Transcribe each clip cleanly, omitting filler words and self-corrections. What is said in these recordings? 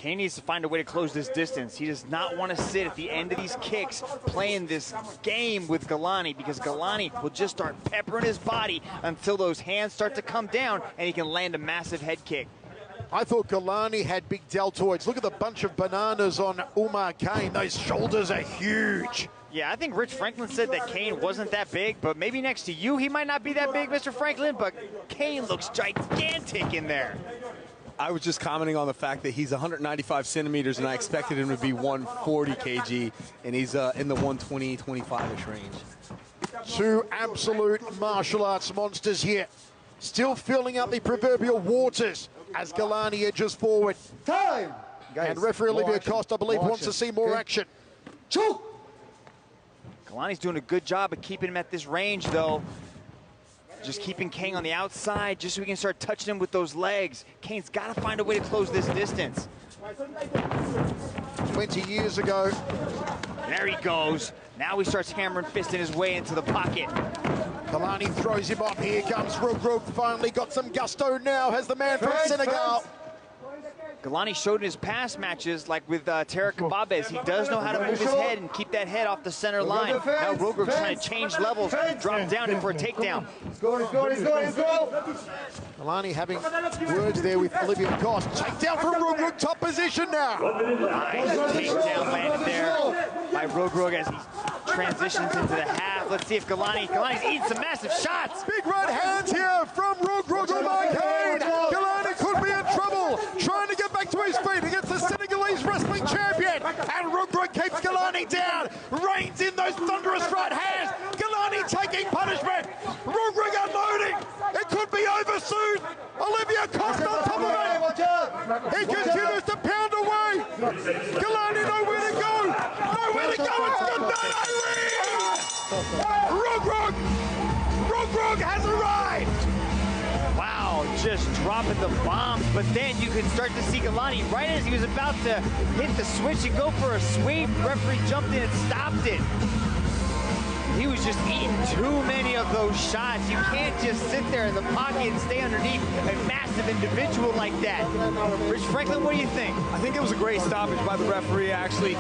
Kane needs to find a way to close this distance. He does not want to sit at the end of these kicks playing this game with Ngalani, because Ngalani will just start peppering his body until those hands start to come down and he can land a massive head kick. I thought Ngalani had big deltoids. Look at the bunch of bananas on Umar Kane. Those shoulders are huge. Yeah, I think Rich Franklin said that Kane wasn't that big, but maybe next to you he might not be that big, Mr. Franklin, but Kane looks gigantic in there. I was just commenting on the fact that he's 195 centimeters, and I expected him to be 140 kg, and he's in the 120, 25-ish range. Two absolute martial arts monsters here. Still filling up the proverbial waters as Ngalani edges forward. Time! Guys, and referee Olivia Costa, I believe, wants to see more okay. action. Choke! Ngalani's doing a good job of keeping him at this range, though. Just keeping Kane on the outside, just so we can start touching him with those legs. Kane's got to find a way to close this distance. 20 years ago. There he goes. Now he starts hammering fisting his way into the pocket. Ngalani throws him up. Here comes REUG REUG. Finally got some gusto now, has the man from Senegal. Ngalani showed in his past matches, like with Tarek Kababes, he does know how to move his head and keep that head off the center line. Now REUG REUG's trying to change levels, drop down in for a takedown. Let's go, let's go, let's go, let's go! Ngalani having words there with Olivia Costa. Takedown from REUG REUG, top position now. Nice takedown landed there by REUG REUG as he transitions into the half. Let's see if Ngalani's eating some massive shots. Big right hands here from REUG REUG. Umar Kane. Ngalani could be in trouble. Trying to get back to his feet against the Senegalese wrestling champion. And REUG REUG keeps Ngalani down. Reins in those thunderous right hands. Ngalani taking punishment. REUG REUG unloading. It could be over soon. Olivia Costa on top of it. He continues to pound away. Ngalani nowhere to go. Nowhere to go. It's good night, REUG REUG. REUG REUG has arrived. Wow, just dropping the bombs, but then you can start to see Ngalani right as he was about to hit the switch and go for a sweep. Referee jumped in and stopped it. He was just eating too many of those shots. You can't just sit there in the pocket and stay underneath a massive individual like that. Rich Franklin, what do you think? I think it was a great stoppage by the referee, actually.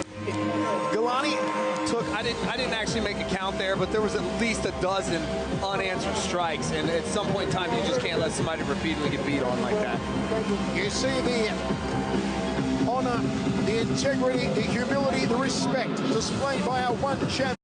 Ngalani took, I didn't actually make a count there, but there was at least a dozen unanswered strikes, and at some point in time, you just can't let somebody repeatedly get beat on like that. You see the honor, the integrity, the humility, the respect displayed by our one champion.